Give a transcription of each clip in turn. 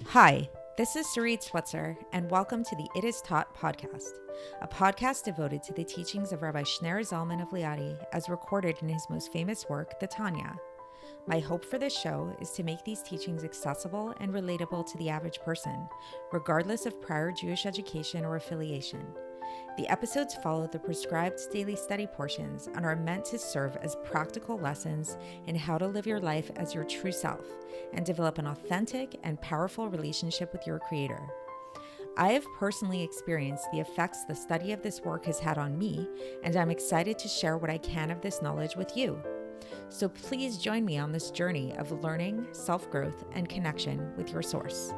Hi, this is Sarit Switzer, and welcome to the It Is Taught podcast, a podcast devoted to the teachings of Rabbi Shneur Zalman of Liadi as recorded in his most famous work, the Tanya. My hope for this show is to make these teachings accessible and relatable to the average person, regardless of prior Jewish education or affiliation. The episodes follow the prescribed daily study portions and are meant to serve as practical lessons in how to live your life as your true self and develop an authentic and powerful relationship with your Creator. I have personally experienced the effects the study of this work has had on me, and I'm excited to share what I can of this knowledge with you. So please join me on this journey of learning, self-growth, and connection with your source.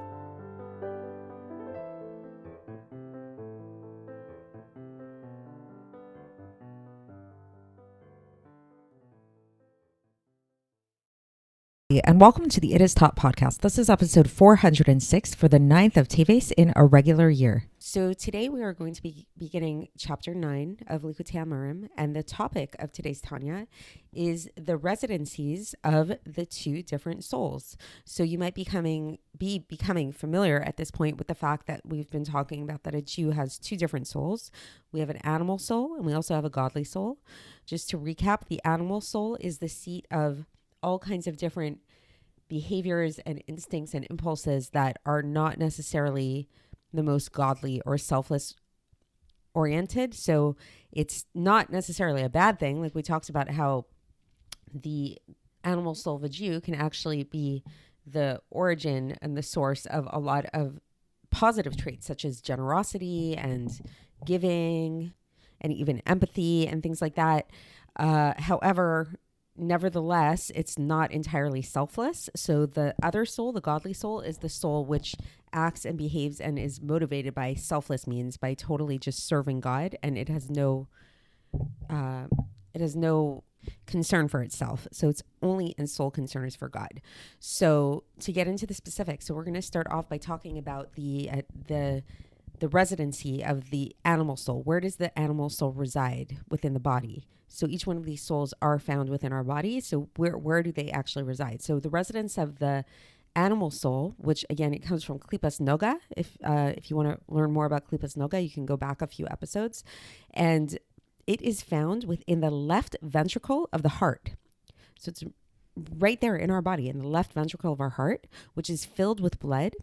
And welcome to the It Is Taught podcast. This is episode 406 for the 9th of Teves in a regular year. So today we are going to be beginning chapter 9 of Likkutei Amarim, and the topic of today's Tanya is the residencies of the two different souls. So you might be becoming familiar at this point with the fact that we've been talking about that a Jew has two different souls. We have an animal soul and we also have a godly soul. Just to recap, the animal soul is the seat of all kinds of different behaviors and instincts and impulses that are not necessarily the most godly or selfless oriented. So it's not necessarily a bad thing. Like we talked about how the animal soul of a Jew can actually be the origin and the source of a lot of positive traits such as generosity and giving and even empathy and things like that. However, nevertheless, it's not entirely selfless. So the other soul, the godly soul, is the soul which acts and behaves and is motivated by selfless means, by totally just serving God, and it has no concern for itself. So its only and sole concern is for God. So to get into the specifics, so we're going to start off by talking about the residency of the animal soul. Where does the animal soul reside within the body? So each one of these souls are found within our body. So where do they actually reside? So the residence of the animal soul, which again, it comes from Klipas Noga. If you want to learn more about Klipas Noga, you can go back a few episodes. And it is found within the left ventricle of the heart. So it's right there in our body, in the left ventricle of our heart, which is filled with blood.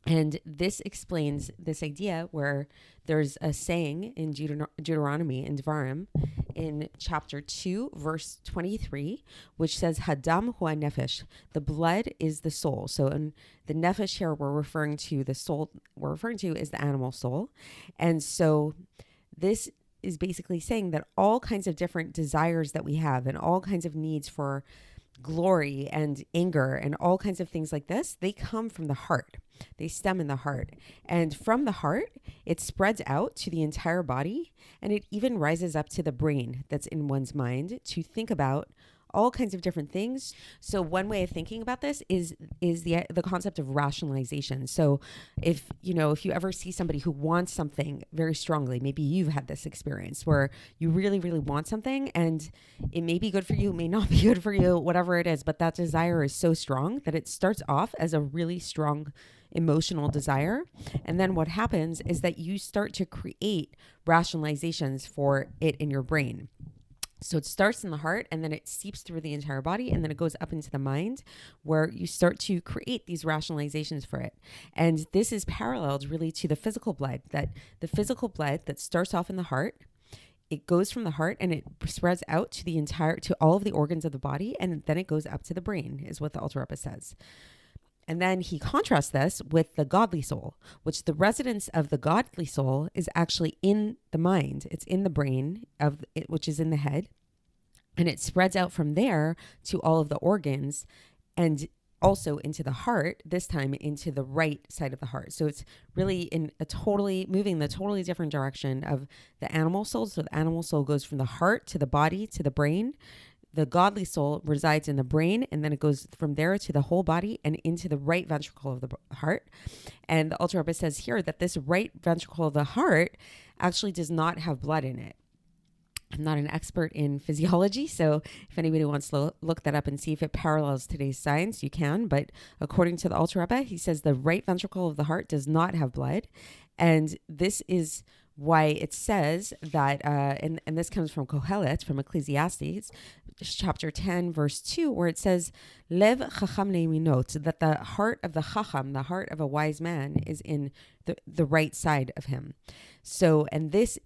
And this explains this idea where there's a saying in Deuteronomy in Devarim in chapter 2, verse 23, which says, Hadam hua nefesh, the blood is the soul. So in the nefesh here, the soul we're referring to is the animal soul. And so this is basically saying that all kinds of different desires that we have and all kinds of needs for glory and anger and all kinds of things like this, they come from the heart. They stem in the heart. And from the heart, it spreads out to the entire body, and it even rises up to the brain that's in one's mind to think about all kinds of different things. So one way of thinking about this is the concept of rationalization. So if you ever see somebody who wants something very strongly, maybe you've had this experience where you really, really want something and it may be good for you, may not be good for you, whatever it is, but that desire is so strong that it starts off as a really strong emotional desire. And then what happens is that you start to create rationalizations for it in your brain. So it starts in the heart and then it seeps through the entire body and then it goes up into the mind where you start to create these rationalizations for it. And this is paralleled really to the physical blood that starts off in the heart. It goes from the heart and it spreads out to all of the organs of the body, and then it goes up to the brain is what the Alter Rebbe says. And then he contrasts this with the godly soul, which the residence of the godly soul is actually in the mind. It's in the brain which is in the head. And it spreads out from there to all of the organs and also into the heart, this time into the right side of the heart. So it's really moving the totally different direction of the animal soul. So the animal soul goes from the heart to the body to the brain. The godly soul resides in the brain, and then it goes from there to the whole body and into the right ventricle of the heart. And the Alter Rebbe says here that this right ventricle of the heart actually does not have blood in it. I'm not an expert in physiology, so if anybody wants to look that up and see if it parallels today's science, you can. But according to the Alter Rebbe, he says the right ventricle of the heart does not have blood. And this is why it says that, and this comes from Kohelet, from Ecclesiastes, chapter 10, verse 2, where it says, Lev chacham leiminot, that the heart of the chacham, the heart of a wise man, is in the right side of him. So, and this,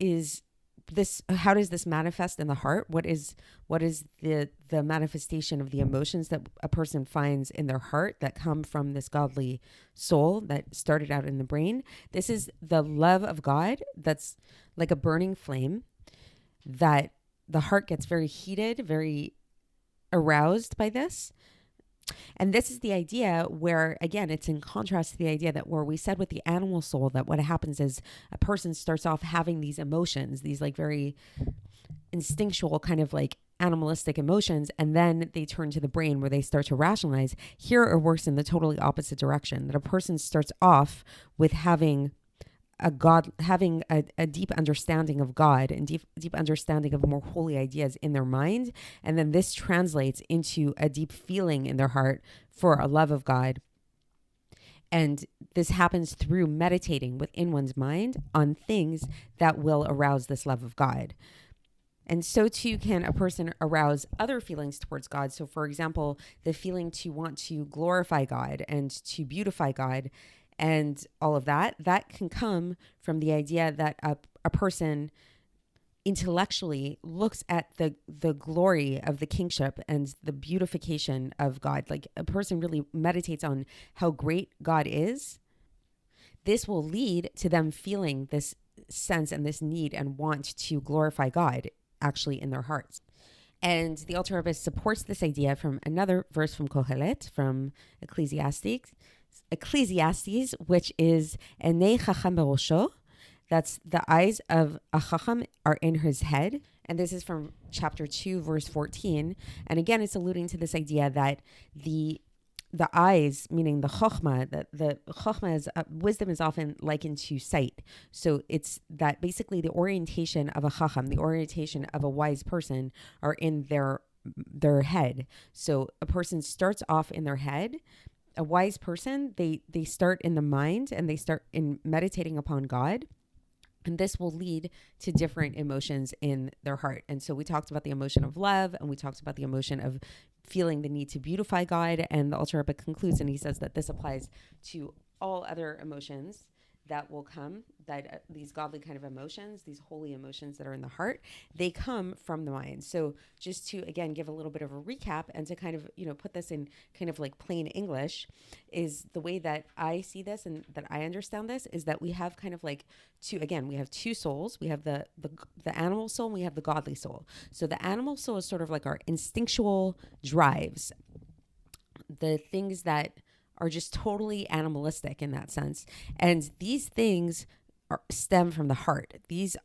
how does this manifest in the heart? What is the manifestation of the emotions that a person finds in their heart that come from this godly soul that started out in the brain? This is the love of God that's like a burning flame, that the heart gets very heated, very aroused by this. And this is the idea where, again, it's in contrast to the idea that where we said with the animal soul that what happens is a person starts off having these emotions, these like very instinctual kind of like animalistic emotions, and then they turn to the brain where they start to rationalize. Here it works in the totally opposite direction, that a person starts off with having a deep understanding of God and deep understanding of more holy ideas in their mind. And then this translates into a deep feeling in their heart for a love of God. And this happens through meditating within one's mind on things that will arouse this love of God. And so too can a person arouse other feelings towards God. So for example, the feeling to want to glorify God and to beautify God and all of that can come from the idea that a person intellectually looks at the glory of the kingship and the beautification of God. Like a person really meditates on how great God is. This will lead to them feeling this sense and this need and want to glorify God actually in their hearts. And the Alter Rebbe supports this idea from another verse from Kohelet, from Ecclesiastes, which is Enei Chacham Berosho. That's the eyes of a Chacham are in his head. And this is from chapter 2, verse 14. And again, it's alluding to this idea that the eyes, meaning the chokhmah, the chokhmah is wisdom is often likened to sight. So it's that basically the orientation of a chacham, the orientation of a wise person are in their head. So a person starts off in their head. A wise person, they start in the mind and they start in meditating upon God. And this will lead to different emotions in their heart. And so we talked about the emotion of love, and we talked about the emotion of feeling the need to beautify God. And the Alter Rebbe concludes, and he says that this applies to all other emotions that will come, that these godly kind of emotions, these holy emotions that are in the heart, they come from the mind. So just to, again, give a little bit of a recap and to kind of, put this in kind of like plain English, is the way that I see this and that I understand this is that we have kind of like we have two souls. We have the animal soul and we have the godly soul. So the animal soul is sort of like our instinctual drives, the things that are just totally animalistic in that sense. And these things stem from the heart. These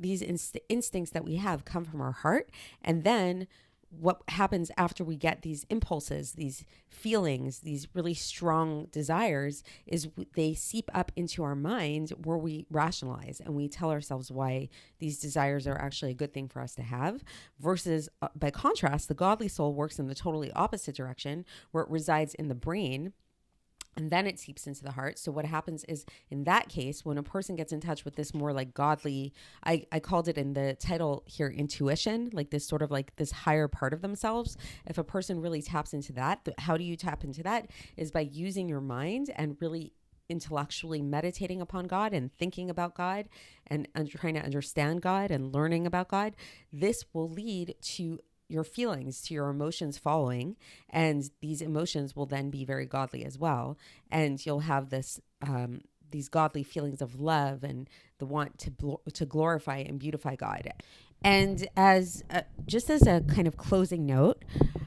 instincts that we have come from our heart. And then what happens after we get these impulses, these feelings, these really strong desires, is they seep up into our mind where we rationalize and we tell ourselves why these desires are actually a good thing for us to have. Versus, by contrast, the godly soul works in the totally opposite direction, where it resides in the brain. And then it seeps into the heart. So what happens is, in that case, when a person gets in touch with this more like godly, I called it in the title here, intuition, like this sort of like this higher part of themselves. If a person really taps into that, how do you tap into that? Is by using your mind and really intellectually meditating upon God and thinking about God and trying to understand God and learning about God. This will lead to your feelings, to your emotions following, and these emotions will then be very godly as well. And you'll have this these godly feelings of love and the want to glorify and beautify God. And as just as a kind of closing note,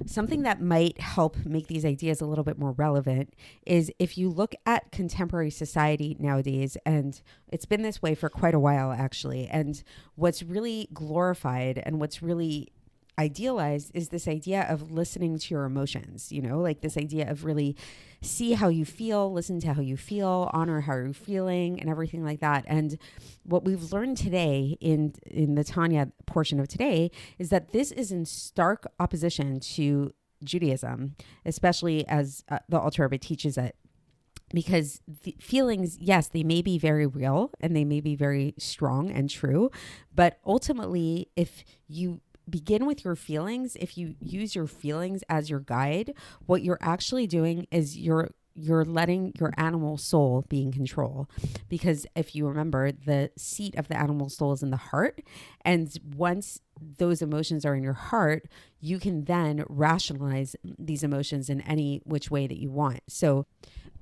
something that might help make these ideas a little bit more relevant is if you look at contemporary society nowadays, and it's been this way for quite a while actually, and what's really glorified and what's really idealized is this idea of listening to your emotions, like this idea of really see how you feel, listen to how you feel, honor how you're feeling and everything like that. And what we've learned today in the Tanya portion of today is that this is in stark opposition to Judaism, especially as the Alter Rebbe teaches it. Because the feelings, yes, they may be very real and they may be very strong and true, but ultimately, if you begin with your feelings, if you use your feelings as your guide, what you're actually doing is you're letting your animal soul be in control. Because if you remember, the seat of the animal soul is in the heart. And once those emotions are in your heart, you can then rationalize these emotions in any which way that you want. So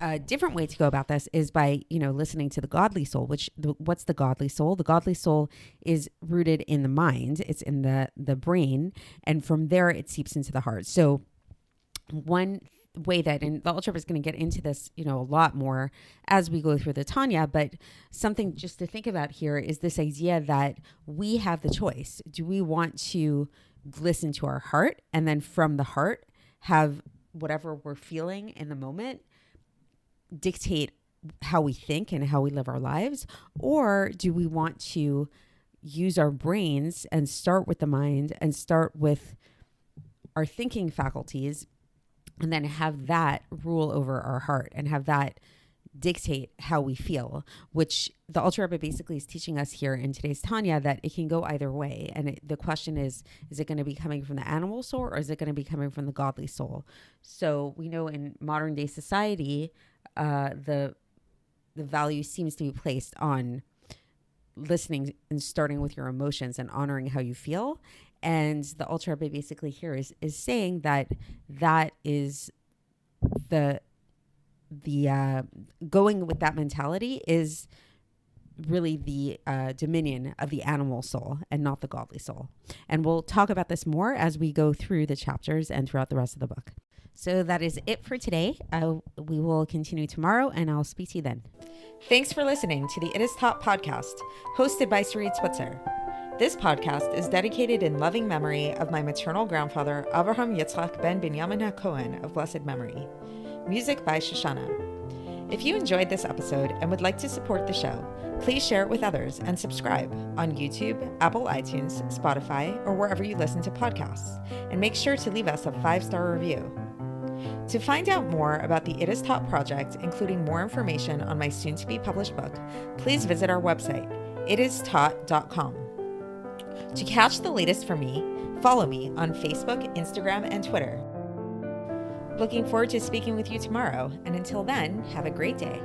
a different way to go about this is by, listening to the godly soul, what's the godly soul? The godly soul is rooted in the mind. It's in the brain. And from there, it seeps into the heart. So one way that, and the Alter Rebbe is going to get into this, a lot more as we go through the Tanya, but something just to think about here is this idea that we have the choice. Do we want to listen to our heart and then from the heart have whatever we're feeling in the moment dictate how we think and how we live our lives? Or do we want to use our brains and start with the mind and start with our thinking faculties and then have that rule over our heart and have that dictate how we feel, which the Alter Rebbe basically is teaching us here in today's Tanya, that it can go either way. And the question is it going to be coming from the animal soul or is it going to be coming from the godly soul? So we know in modern day society, the value seems to be placed on listening and starting with your emotions and honoring how you feel. And the Alter Rebbe basically here is saying that is the going with that mentality is really the dominion of the animal soul and not the godly soul. And we'll talk about this more as we go through the chapters and throughout the rest of the book. So that is it for today. We will continue tomorrow and I'll speak to you then. Thanks for listening to the It Is Taught podcast, hosted by Sarit Switzer. This podcast is dedicated in loving memory of my maternal grandfather, Avraham Yitzchak ben Binyamin HaKohen of blessed memory. Music by Shoshana. If you enjoyed this episode and would like to support the show, please share it with others and subscribe on YouTube, Apple iTunes, Spotify, or wherever you listen to podcasts. And make sure to leave us a 5-star review. To find out more about the It Is Taught project, including more information on my soon-to-be published book, please visit our website, itistaught.com. To catch the latest from me, follow me on Facebook, Instagram, and Twitter. Looking forward to speaking with you tomorrow, and until then, have a great day.